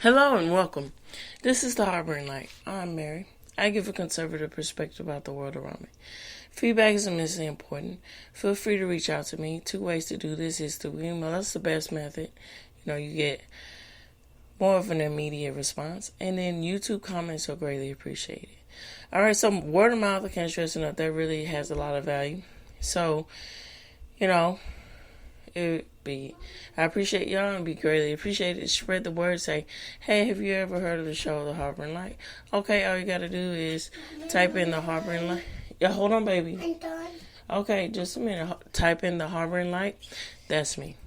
Hello and welcome. This is the Harboring Light. I'm Mary. I give a conservative perspective about the world around me. Feedback is immensely important. Feel free to reach out to me. Two ways to do this is through email. That's the best method. You get more of an immediate response. And then YouTube comments are greatly appreciated. Alright, so word of mouth, I can't stress enough, that really has a lot of value. So, I appreciate y'all and be greatly appreciated. Spread the word. Say, hey, have you ever heard of the show The Harboring Light? Okay, all you gotta do is type in The Harboring Light. Yeah, hold on, baby. I'm done. Okay, just a minute. Type in The Harboring Light. That's me.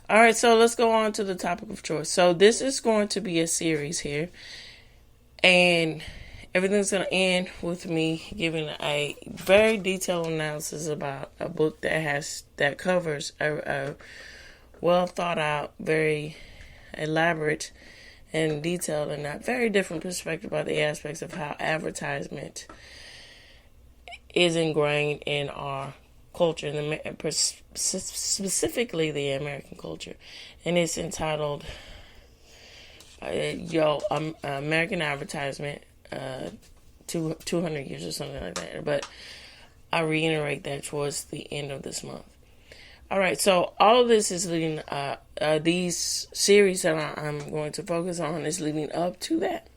Alright, so let's go on to the topic of choice. So this is going to be a series here. And everything's going to end with me giving a very detailed analysis about a book that covers a well thought out, very elaborate and detailed, and a very different perspective about the aspects of how advertisement is ingrained in our culture, specifically the American culture. And it's entitled American Advertisement, 200 years or something like that. But I reiterate that towards the end of this month. Alright, so all of this is leading, these series that I'm going to focus on is leading up to that.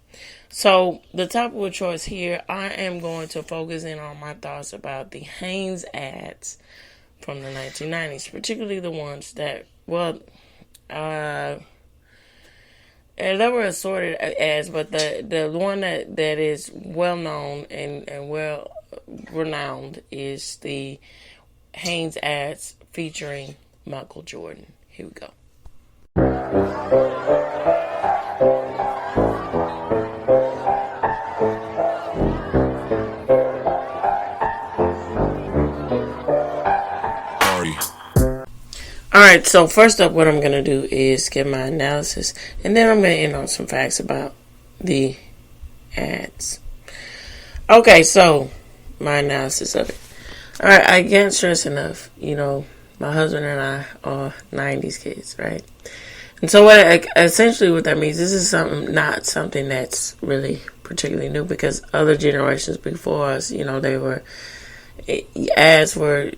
So the topic of choice here, I am going to focus in on my thoughts about the Hanes ads from the 1990s, particularly the ones that, and there were assorted ads, but the one that is well known and well renowned is the Hanes ads featuring Michael Jordan. Here we go. Alright, so first up, what I'm going to do is give my analysis, and then I'm going to end on some facts about the ads. Okay, so my analysis of it. Alright, I can't stress enough, my husband and I are 90s kids, right? And so essentially what that means, this is not something that's really particularly new, because other generations before us, ads were,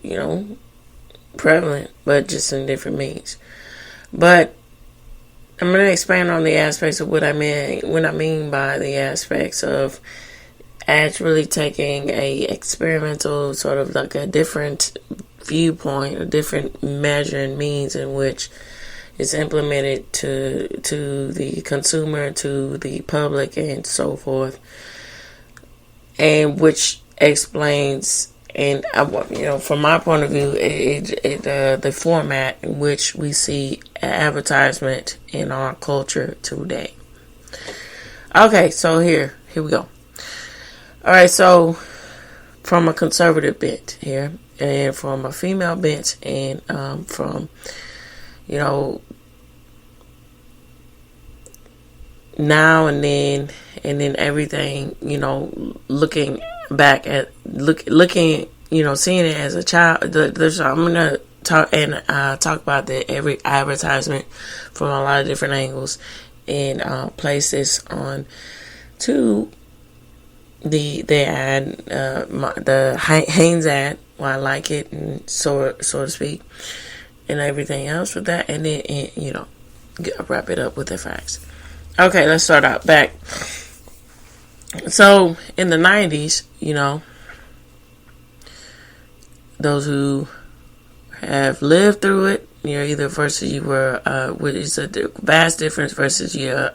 prevalent, but just in different means. But I'm going to expand on the aspects of what I mean by the aspects of ads really taking a experimental, sort of like a different viewpoint, a different measure and means in which it's implemented to the consumer, to the public, and so forth, and which explains. And from my point of view, the format in which we see advertisement in our culture today. Okay, so here we go. All right, so from a conservative bent here, and from a female bent, and from now and then everything, looking back at looking, seeing it as a child. I'm gonna talk about every advertisement from a lot of different angles, and place this on to the ad, the Hanes ad. Why I like it, and so to speak, and everything else with that, and then wrap it up with the facts. Okay, let's start out back. So, in the 90s, those who have lived through it, either versus you were, which is a vast difference versus you're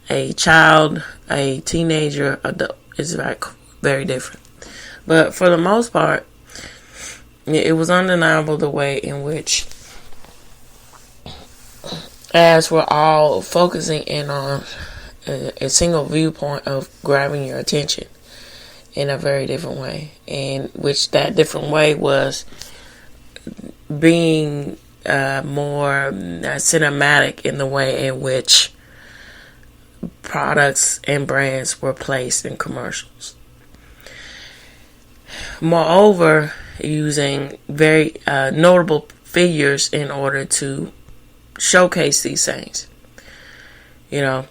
a child, a teenager, adult, is very different. But for the most part, it was undeniable the way in which ads were all focusing in on a single viewpoint of grabbing your attention in a very different way, and which that different way was being more cinematic in the way in which products and brands were placed in commercials. Moreover, using very notable figures in order to showcase these things. You know,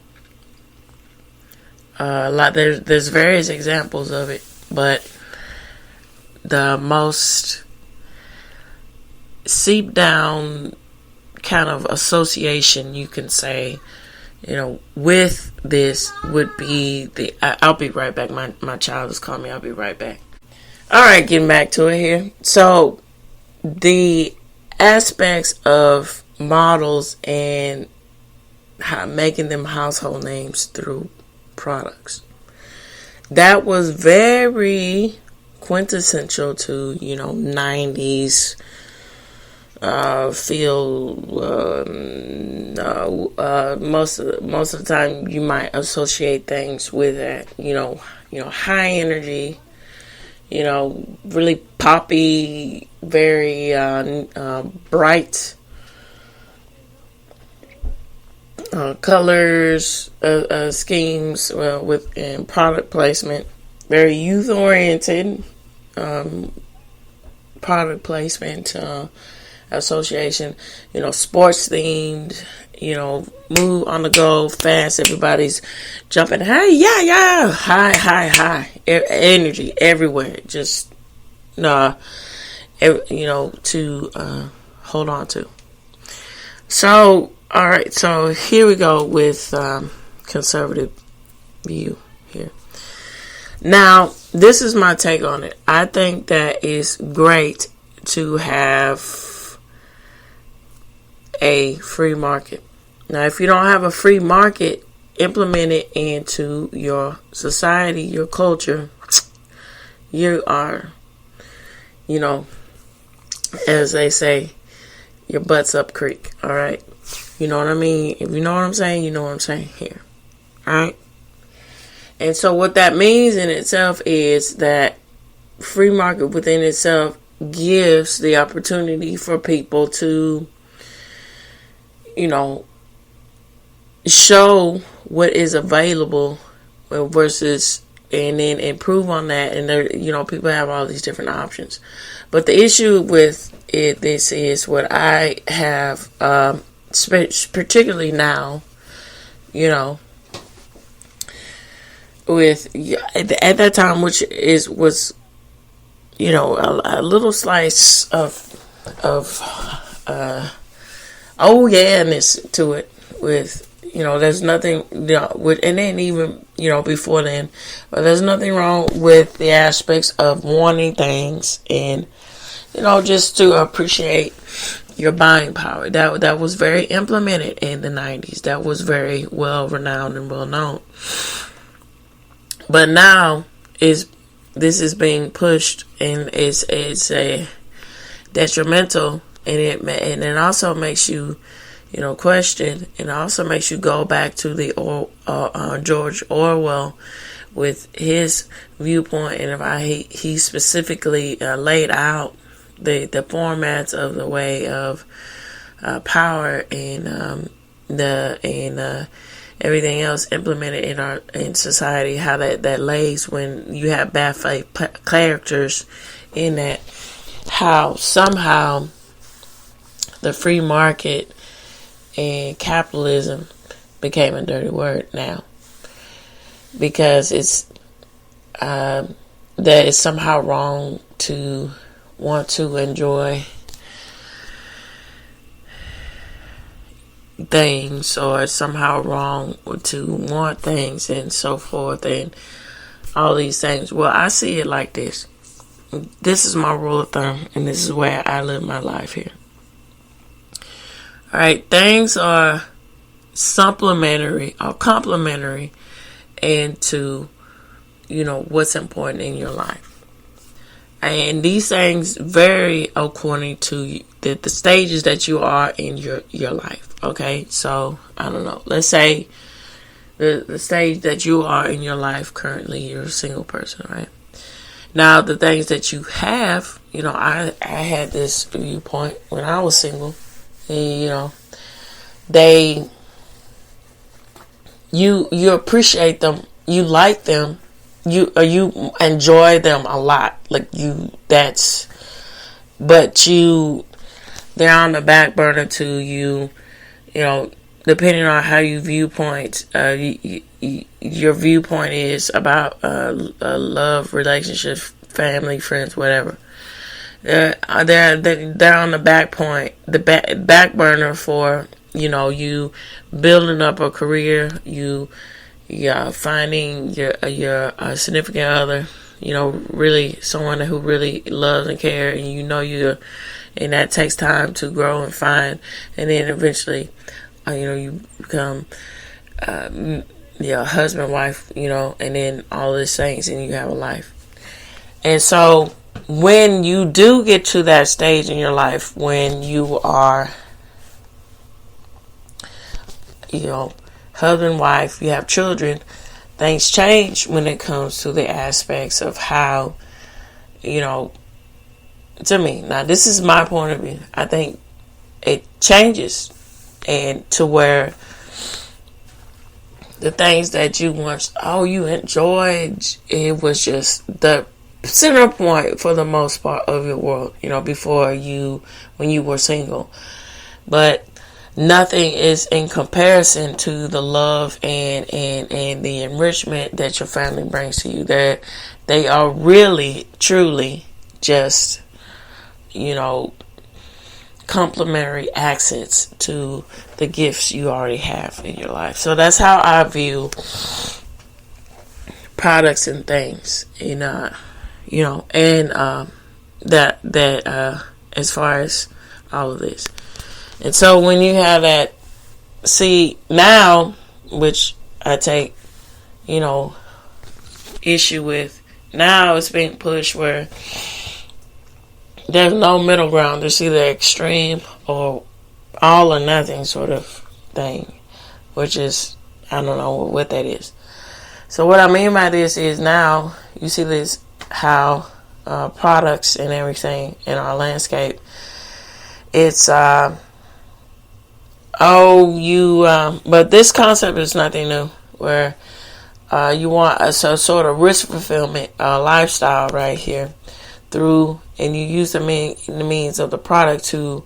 a lot. There's various examples of it, but the most seep down kind of association you can say, with this would be I'll be right back. My child is calling me. I'll be right back. All right, getting back to it here. So the aspects of models and making them household names through products, that was very quintessential to 90s feel. Most of the time you might associate things with that, high energy, really poppy, very bright colors, schemes in product placement, very youth oriented product placement association, sports themed, move on the go fast, everybody's jumping, hey, yeah, high energy everywhere, just to hold on to. So all right, so here we go with conservative view here. Now, this is my take on it. I think that it's great to have a free market. Now, if you don't have a free market, implement it into your society, your culture, you are, as they say, your butt's up creek, all right? You know what I mean? If you know what I'm saying, you know what I'm saying here. Alright? And so what that means in itself is that free market within itself gives the opportunity for people to, show what is available versus, and then improve on that. And there, people have all these different options. But the issue with this is what I have, particularly now, with at that time, which was a little slice of oh yeah-ness to it, with there's nothing with, and then even before then, but there's nothing wrong with the aspects of wanting things and just to appreciate your buying power. That was very implemented in the 90s. That was very well renowned and well known. But now this is being pushed, and it's a detrimental, and it also makes you question, and also makes you go back to the George Orwell with his viewpoint, and he specifically laid out the formats of the way of power and everything else implemented in society, how that lays when you have bad faith characters in that, how somehow the free market and capitalism became a dirty word now, because it's that it's somehow wrong to want to enjoy things, or it's somehow wrong to want things and so forth and all these things. Well, I see it like this. This is my rule of thumb, and this is where I live my life here. Alright, things are supplementary or complementary into what's important in your life. And these things vary according to the stages that you are in your life. Okay, so I don't know. Let's say the stage that you are in your life currently, you're a single person, right? Now, the things that you have, I had this viewpoint when I was single. And, you appreciate them, you like them. You enjoy them a lot, but they're on the back burner to you, depending on how you viewpoint, your viewpoint is about love, relationship, family, friends, whatever. They're on the back burner for, you building up a career, you finding your significant other, really someone who really loves and cares, and and that takes time to grow and find, and then eventually, you become, husband, wife, and then all these things, and you have a life. And so, when you do get to that stage in your life, when you are, husband, wife, you have children, things change when it comes to the aspects of how, to me. Now, this is my point of view. I think it changes, and to where the things that you once, you enjoyed, it was just the center point for the most part of your world, when you were single. But nothing is in comparison to the love and the enrichment that your family brings to you. They are really, truly just, complementary accents to the gifts you already have in your life. So that's how I view products and things, and that as far as all of this. And so when you have that, see now, which I take, issue with, now it's being pushed where there's no middle ground. There's either extreme or all or nothing sort of thing, which is, I don't know what that is. So what I mean by this is, now you see this, how products and everything in our landscape, it's but this concept is nothing new, where you want a sort of risk fulfillment lifestyle right here, and you use the means of the product to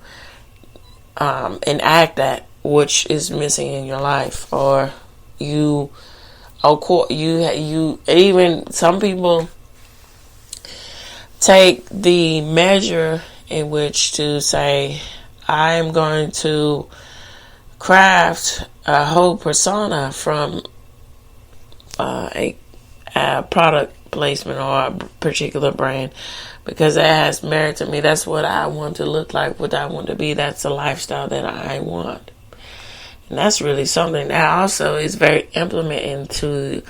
enact that which is missing in your life. Or you even, some people take the measure in which to say, I am going to craft a whole persona from a product placement or a particular brand, because that has merit to me. That's what I want to look like, what I want to be. That's the lifestyle that I want. And that's really something that also is very implemented into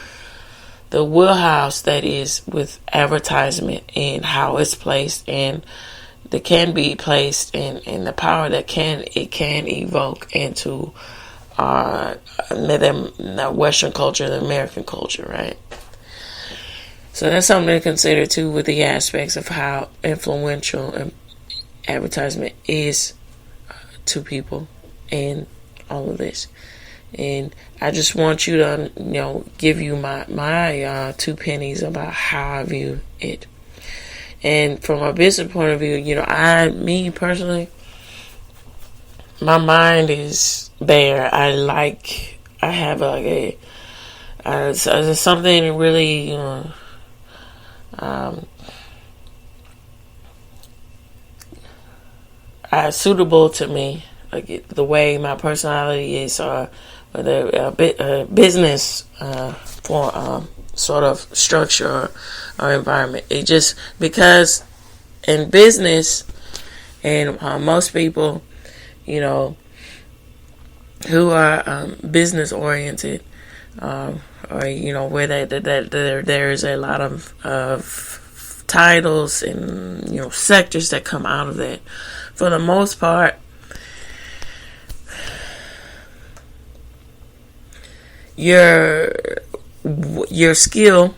the wheelhouse that is with advertisement, and how it's placed, and that can be placed, and the power that it can evoke into the Western culture, the American culture, right? So that's something to consider too, with the aspects of how influential advertisement is to people and all of this. And I just want you to, give you my 2 pennies about how I view it. And from a business point of view, me personally, my mind is bare. I have something really, suitable to me, like the way my personality is, or the business for sort of structure or environment. It just, because in business, and most people, who are business oriented, or where there is a lot of titles and sectors that come out of that. For the most part, your skill,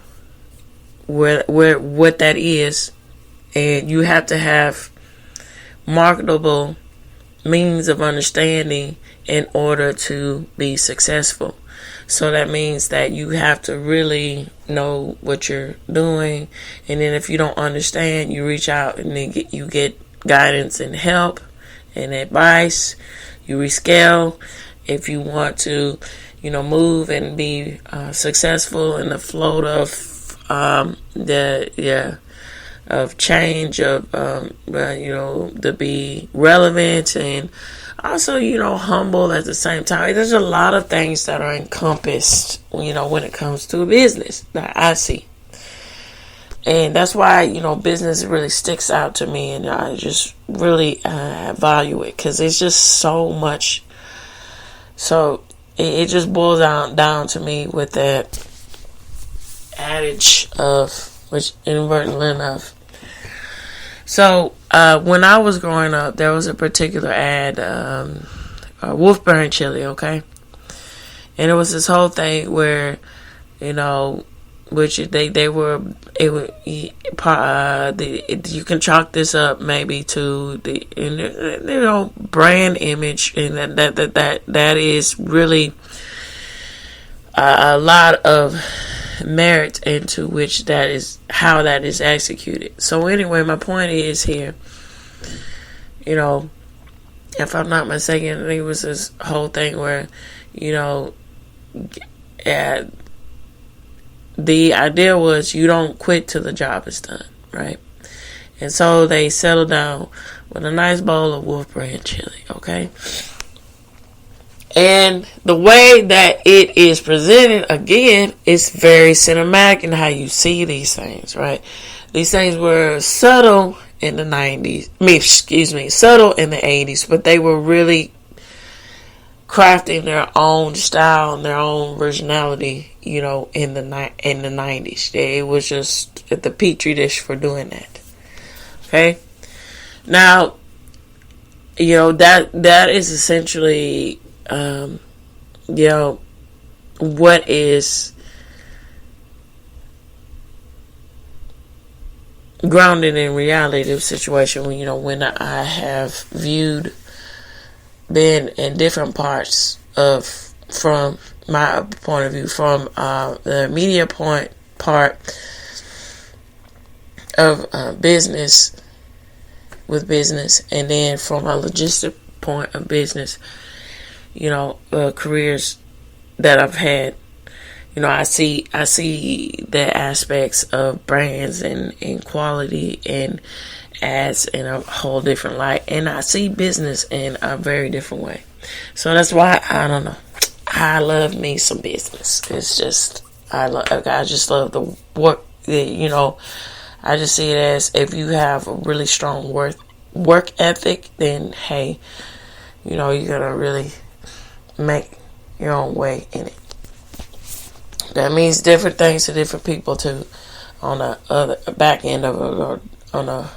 where what that is, and you have to have marketable means of understanding in order to be successful. So that means that you have to really know what you're doing, and then if you don't understand, you reach out and then you get guidance and help and advice. You rescale, if you want to, move and be successful in the float of of change, of to be relevant, and also humble at the same time. There's a lot of things that are encompassed when it comes to a business that I see. And that's why, business really sticks out to me, and I just really value it, because it's just so much. So it just boils down to me with that adage of, which inadvertently enough. So when I was growing up, there was a particular ad, Wolfburn chili, okay? And it was this whole thing where, which they were, you can chalk this up maybe to the brand image, and that is really a lot of merit into which that is how that is executed. So anyway, my point is here, if I'm not mistaken, it was this whole thing where, the idea was you don't quit till the job is done, right? And so they settled down with a nice bowl of Wolf Brand chili, okay? And the way that it is presented, again, is very cinematic in how you see these things, right? These things were subtle in the 90s. Subtle in the 80s, but they were really crafting their own style and their own originality, in the 90s. It was just the petri dish for doing that. Okay? Now, that is essentially what is grounded in reality, the situation when I have viewed, been in different parts from my point of view, from the media part of business, and then from a logistic point of business, careers that I've had. I see the aspects of brands and quality and ads in a whole different light, and I see business in a very different way. So that's why I love me some business. It's just I just love the work. I just see it as, if you have a really strong work ethic, then hey, you're gonna really make your own way in it. That means different things to different people too, on the other back end of it, or on the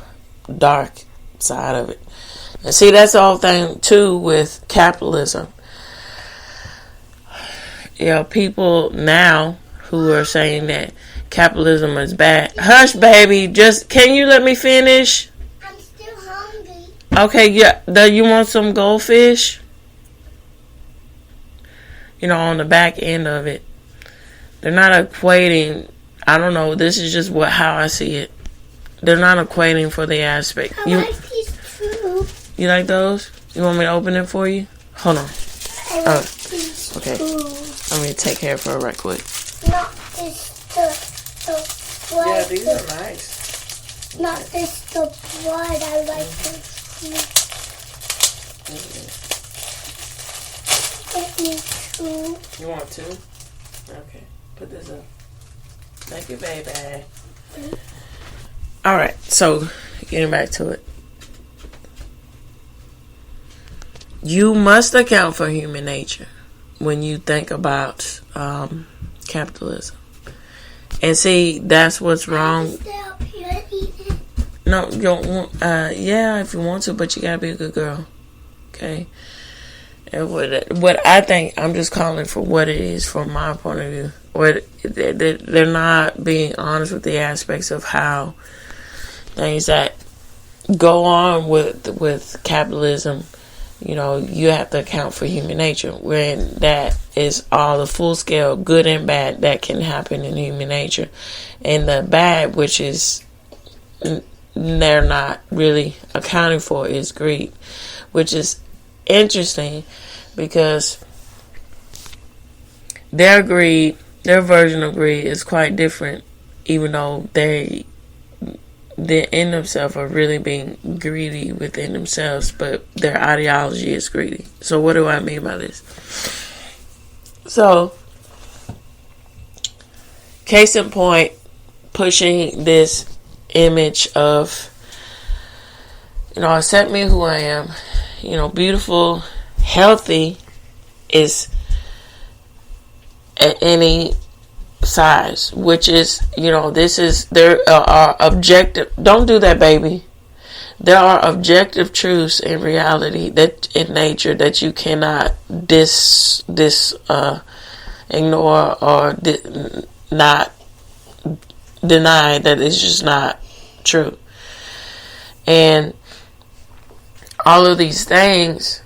dark side of it. And see, that's the whole thing too with capitalism. People now who are saying that capitalism is bad. Hush, baby. Just, can you let me finish? I'm still hungry. Okay, yeah. You want some goldfish? On the back end of it. They're not equating, I don't know, this is just how I see it. They're not equating for the aspect. I like these too. You like those? You want me to open it for you? Hold on. I like these okay. too. I'm going to take care of her right quick. Not this, the white. Yeah, these are nice. Not this, the white. I like this too. Get me two. You want two? Okay. Put this up. Thank you, baby. Alright, so getting back to it. You must account for human nature when you think about capitalism. And see, that's what's wrong. Stay up here and eat it. No, you don't want, yeah, if you want to, but you gotta be a good girl. Okay? And what I think, I'm just calling for what it is from my point of view. They're not being honest with the aspects of how things that go on with capitalism, you have to account for human nature, when that is all the full scale good and bad that can happen in human nature. And the bad, which is they're not really accounting for, is greed, which is interesting because their greed, their version of greed is quite different, even though they in themselves are really being greedy within themselves, but their ideology is greedy. So what do I mean by this? So, case in point, pushing this image of, accept me who I am, beautiful, healthy is at any size, which is, there are objective, don't do that, baby. There are objective truths in reality, that in nature, that you cannot ignore or not deny, that it's just not true. And all of these things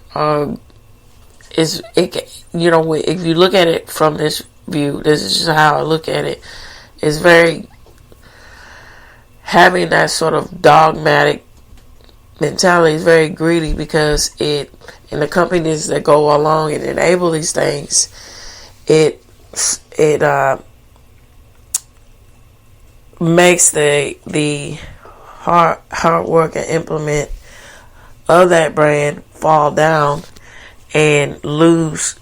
if you look at it from this view, this is just how I look at it, is very having that sort of dogmatic mentality is very greedy, because in the companies that go along and enable these things, it makes the hard work and implement of that brand fall down and lose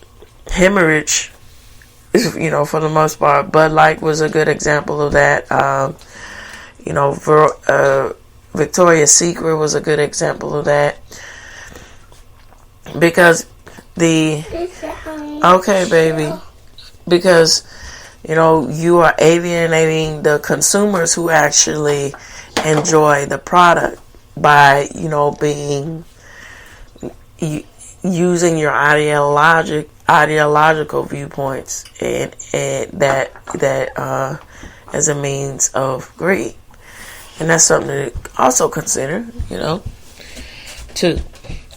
hemorrhage, for the most part. Bud Light was a good example of that. Victoria's Secret was a good example of that, because okay, baby, because you are alienating the consumers who actually enjoy the product by being using your ideological viewpoints and that as a means of greed. And that's something to also consider, too,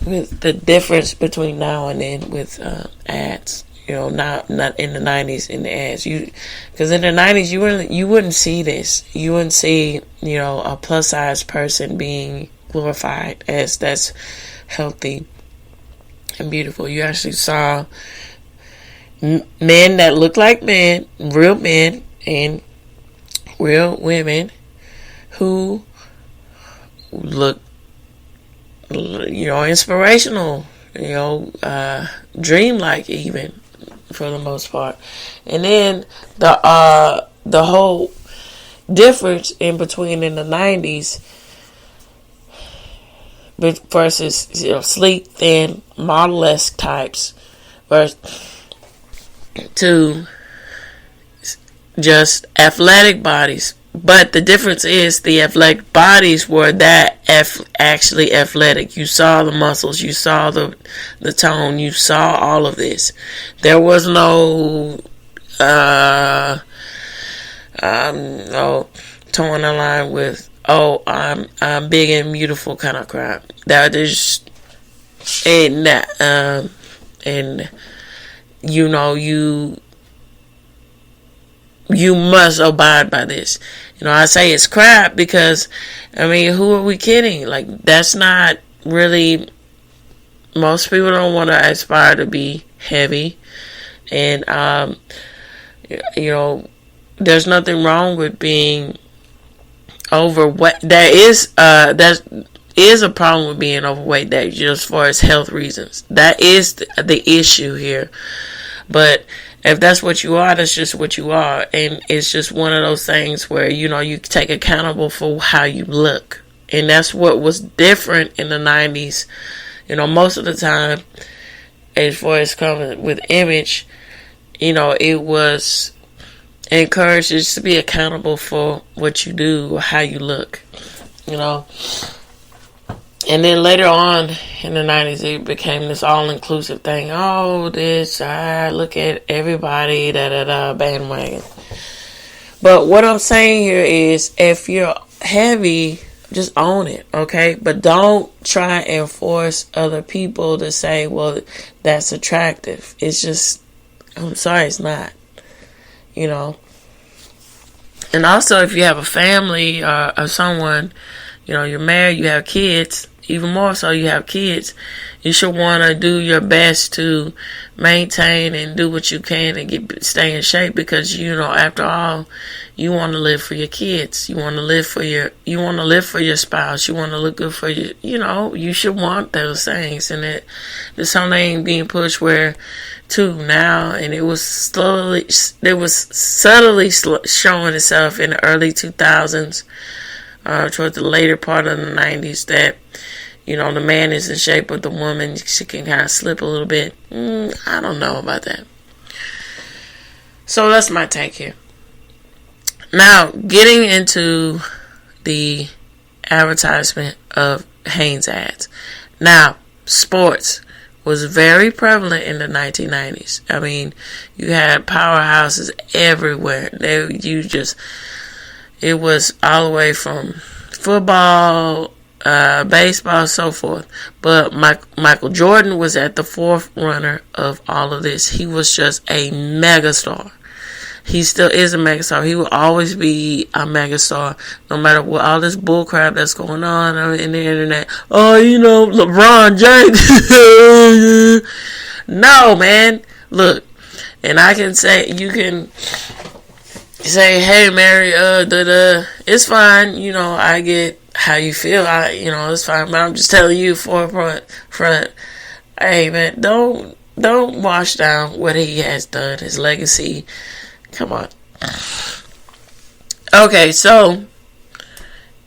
with the difference between now and then with ads. Not in the 90s in the ads. Because in the 90s you wouldn't see this. You wouldn't see a plus size person being glorified as that's healthy and beautiful. You actually saw men that look like men, and real women who look, inspirational, dreamlike even, for the most part. And then the whole difference in between in the 90s versus sleek, thin, model-esque types to just athletic bodies. But the difference is the athletic bodies were actually athletic. You saw the muscles, you saw the tone, you saw all of this. There was no towing the line with I'm big and beautiful kind of crap. That is and you must abide by this. I say it's crap because, who are we kidding? Like, that's not really, most people don't want to aspire to be heavy. And, there's nothing wrong with being overweight. That is a problem with being overweight, that just as far as health reasons. That is the issue here. But if that's what you are, that's just what you are. And it's just one of those things where, you take accountable for how you look. And that's what was different in the 90s. Most of the time, as far as coming with image, it was encouraged just to be accountable for what you do or how you look, And then later on in the 90s, it became this all-inclusive thing. Oh, this, look at everybody, bandwagon. But what I'm saying here is, if you're heavy, just own it, okay? But don't try and force other people to say, well, that's attractive. It's just, I'm sorry, it's not, And also, if you have a family or someone, you're married, you have kids, even more so you have kids, you should want to do your best to maintain and do what you can and stay in shape, because after all, you want to live for your kids. You want to live for your spouse. You want to look good for you should want those things. And it's something ain't being pushed where to now, and it was subtly showing itself in the early 2000s, towards the later part of the 90s, that the man is in shape, but the woman, she can kind of slip a little bit. I don't know about that. So that's my take here. Now, getting into the advertisement of Hanes ads. Now, sports was very prevalent in the 1990s. I mean, you had powerhouses everywhere. It was all the way from football, baseball, so forth. But Michael Jordan was at the forerunner of all of this. He was just a megastar. He still is a megastar. He will always be a megastar, no matter what all this bullcrap that's going on in the internet. Oh, LeBron James. No, man. Look, and you can say, hey, Mary, it's fine. I get how you feel. It's fine. But I'm just telling you front. Hey, man, don't wash down what he has done, his legacy. Come on. Okay, so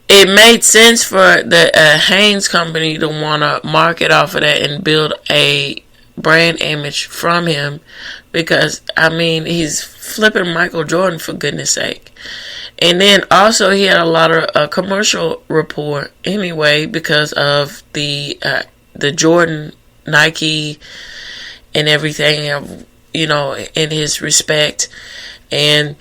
it made sense for the Hanes company to want to market off of that and build a brand image from him, because he's flipping Michael Jordan, for goodness sake. And then also he had a lot of commercial rapport anyway, because of the Jordan, Nike, and everything, in his respect. And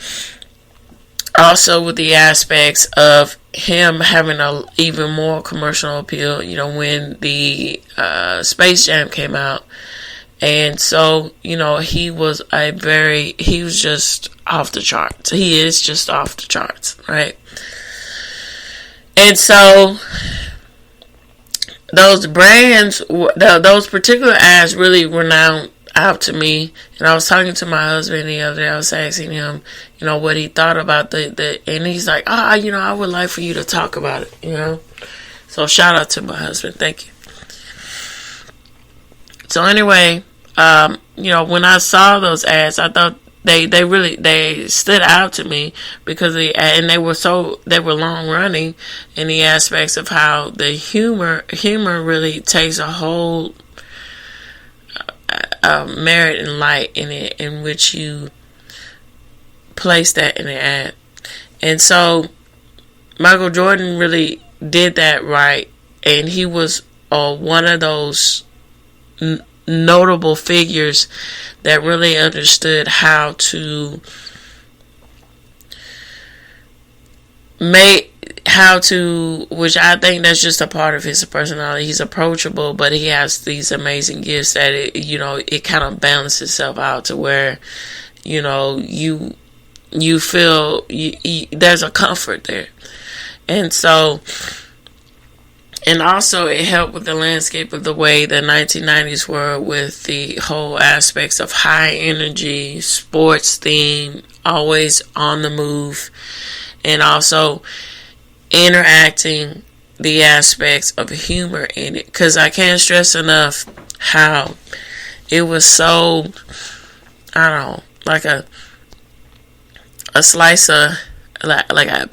also with the aspects of him having a even more commercial appeal, when the Space Jam came out. And so, he was just off the charts. He is just off the charts, right? And so those brands, those particular ads really renowned out to me. And I was talking to my husband the other day. I was asking him, what he thought about and he's like, I would like for you to talk about it, So shout out to my husband. Thank you. So anyway, when I saw those ads, I thought they stood out to me, because they were long running in the aspects of how the humor really takes a whole merit and light in it, in which you place that in the ad. And so Michael Jordan really did that right, and he was one of those notable figures that really understood how to which I think that's just a part of his personality. He's approachable, but he has these amazing gifts that it kind of balances itself out to where you feel there's a comfort there. And so, and also it helped with the landscape of the way the 1990s were, with the whole aspects of high energy, sports theme, always on the move, and also interacting the aspects of humor in it. Because I can't stress enough how it was so, I don't know, like a slice of, like a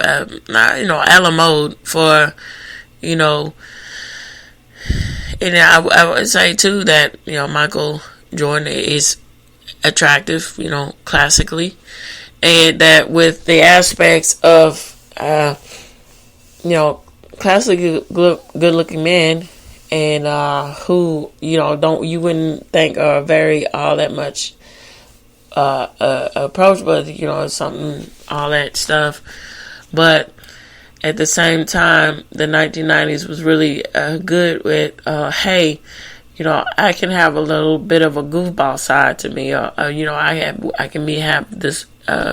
a la mode for, and I would say too that, Michael Jordan is attractive, classically, and that with the aspects of, classically good looking men, and who, you wouldn't think are very all that much approach, but something, all that stuff. But at the same time, the 1990s was really good with, hey, I can have a little bit of a goofball side to me, or I can have this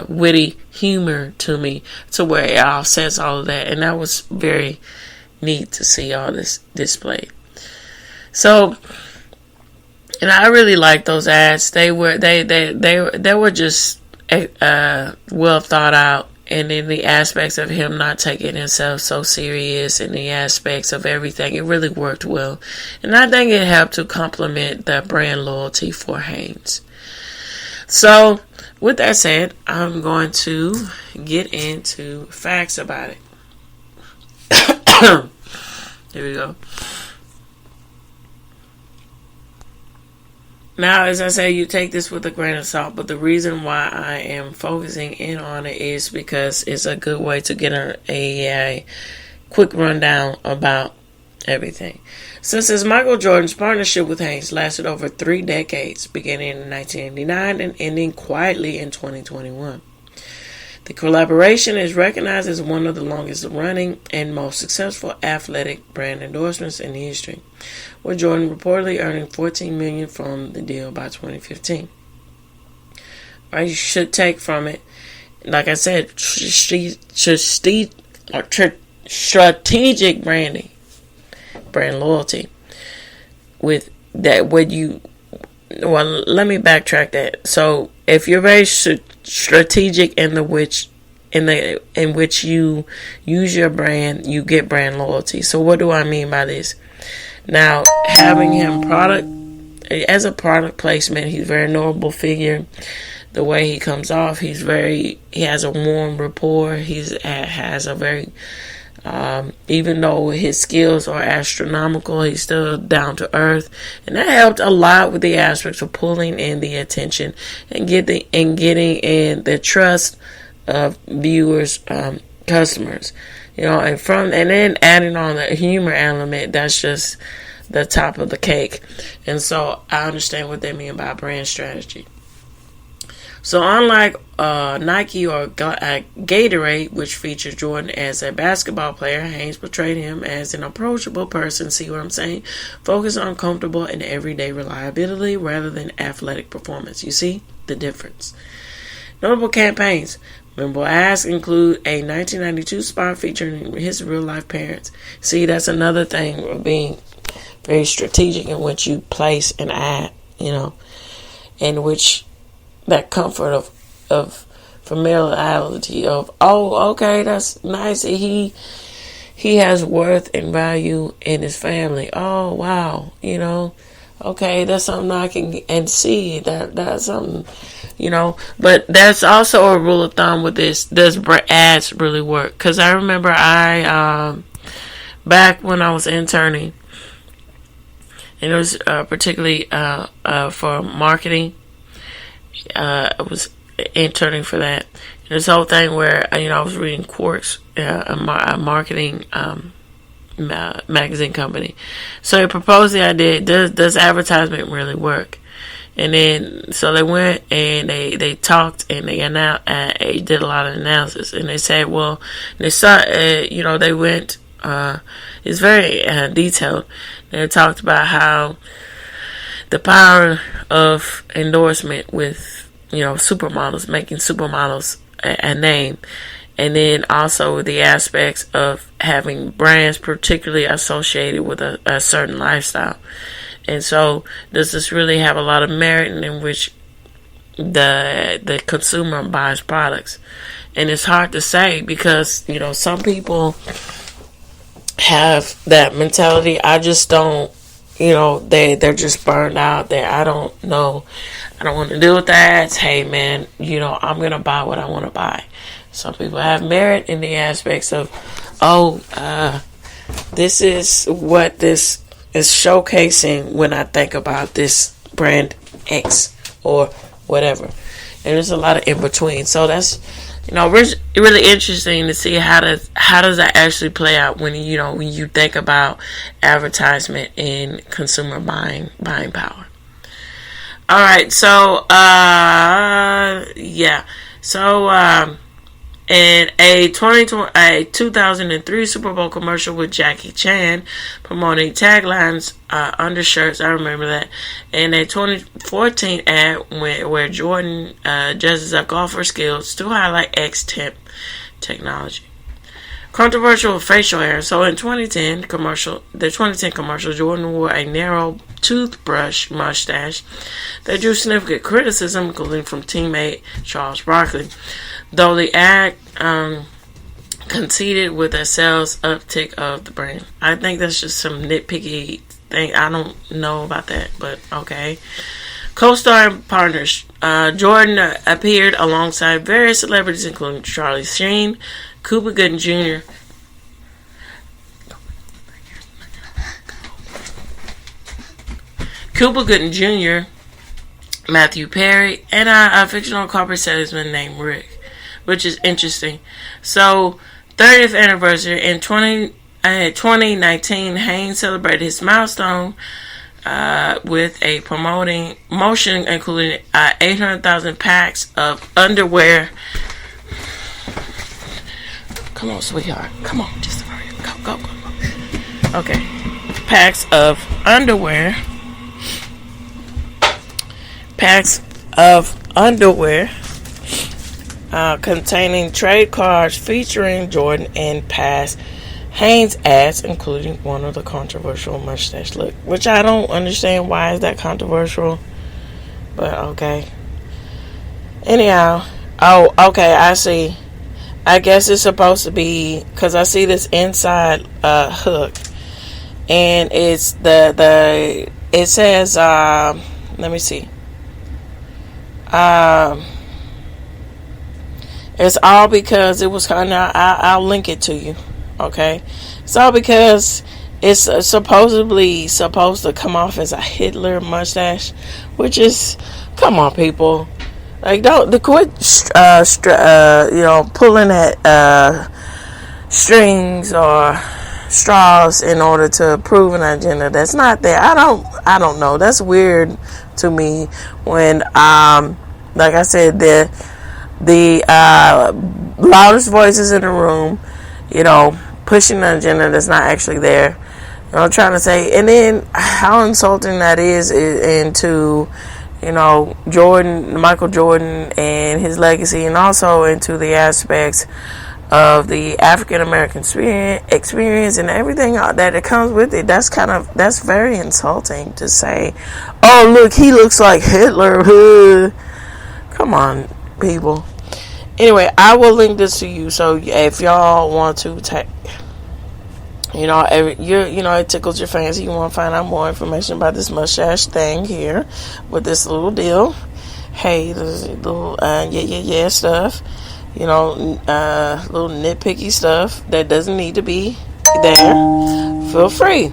witty humor to me, to where it offsets all of that. And that was very need to see all this displayed. So, and I really like those ads. They were just well thought out, and in the aspects of him not taking himself so serious, and the aspects of everything, it really worked well. And I think it helped to complement the brand loyalty for Hanes. So, with that said, I'm going to get into facts about it. Here we go. Now, as I say, you take this with a grain of salt, but the reason why I am focusing in on it is because it's a good way to get a quick rundown about everything. So it says Michael Jordan's partnership with Hanes lasted over 3 decades, beginning in 1989 and ending quietly in 2021. The collaboration is recognized as one of the longest running and most successful athletic brand endorsements in history, with Jordan reportedly earning $14 million from the deal by 2015. Right, you should take from it, like I said, strategic branding, brand loyalty. With that, let me backtrack that. So, if you're very strategic in which you use your brand, you get brand loyalty. So what do I mean by this? Now, having him as a product placement, he's a very notable figure. The way he comes off, he has a warm rapport. He has a very, even though his skills are astronomical, he's still down to earth, and that helped a lot with the aspects of pulling in the attention and getting in the trust of viewers, customers, and then adding on the humor element. That's just the top of the cake, and so I understand what they mean by brand strategy. So unlike Nike or Gatorade, which featured Jordan as a basketball player, Hanes portrayed him as an approachable person, see what I'm saying? Focused on comfortable and everyday reliability rather than athletic performance. You see the difference? Notable campaigns. Memorable ads include a 1992 spot featuring his real-life parents. See, that's another thing of being very strategic in which you place an ad, in which that comfort of familiarity of, oh, okay, that's nice. He has worth and value in his family. Oh, wow, okay, that's something I can see. That's something, But that's also a rule of thumb with this. Does ads really work? Because I remember back when I was interning, and it was particularly for marketing. I was interning for that. This whole thing where I was reading Quarks, a marketing magazine company. So they proposed the idea: does advertisement really work? And then so they went and they talked and they did a lot of analysis, and they said, well, they saw they went. It's very detailed. They talked about how the power of endorsement with, supermodels, making supermodels a name. And then also the aspects of having brands particularly associated with a certain lifestyle. And so does this really have a lot of merit in which the consumer buys products? And it's hard to say because, some people have that mentality. I just don't. They're just burned out there. I don't know. I don't want to deal with that. Hey, man, I'm going to buy what I want to buy. Some people have merit in the aspects of, this is what this is showcasing when I think about this brand X or whatever. And there's a lot of in between. So that's, really interesting to see how does that actually play out when you think about advertisement and consumer buying power. All right, so in a 2003 Super Bowl commercial with Jackie Chan promoting taglines, undershirts, I remember that, and a 2014 ad where Jordan dresses up golfer skills to highlight X-Temp technology. Controversial facial hair. So in the 2010 commercial, Jordan wore a narrow toothbrush mustache that drew significant criticism, including from teammate Charles Barkley. Though the ad conceded with a sales uptick of the brand. I think that's just some nitpicky thing. I don't know about that, but okay. Co-star and partners. Jordan appeared alongside various celebrities, including Charlie Sheen, Cuba Gooding Jr., Matthew Perry, and a fictional corporate salesman named Rick, which is interesting. So, 30th anniversary in 2019, Hanes celebrated his milestone with a promotion including 800,000 packs of underwear. Come on, sweetheart. Come on, just hurry up. Go. Okay. Packs of underwear. Containing trade cards featuring Jordan and past Hanes ads, including one of the controversial mustache look, which I don't understand why is that controversial, but okay. Anyhow, okay, I see. I guess it's supposed to be, because I see this inside hook, and it's it says let me see. It's all because it was kind of, I'll link it to you, okay? It's all because it's supposedly supposed to come off as a Hitler mustache, which is, come on, people. Like, don't quit, pulling at strings or straws in order to prove an agenda that's not there. I don't know. That's weird to me when, like I said, the loudest voices in the room, pushing an agenda that's not actually there. Trying to say, and then how insulting that is into, Michael Jordan and his legacy, and also into the aspects of the African American experience and everything that it comes with it. That's very insulting to say, oh, look, he looks like Hitler. Come on, people. Anyway, I will link this to you, so if y'all want to it tickles your fancy, you want to find out more information about this mustache thing here with this little deal. Hey, this little stuff, little nitpicky stuff that doesn't need to be there. Feel free.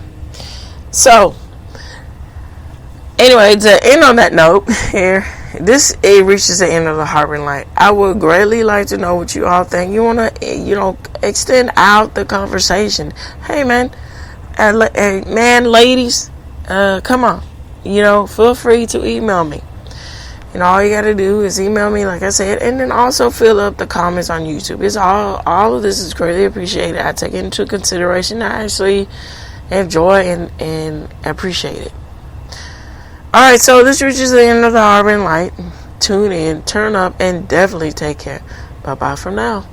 So, anyway, to end on that note here, it reaches the end of the Harbor Light. I would greatly like to know what you all think. You want to, extend out the conversation. Hey, man, ladies, come on. Feel free to email me. All you got to do is email me, like I said, and then also fill up the comments on YouTube. It's all of this is greatly appreciated. I take it into consideration. I actually enjoy and appreciate it. Alright, so this reaches the end of the Harbor Light. Tune in, turn up, and definitely take care. Bye-bye for now.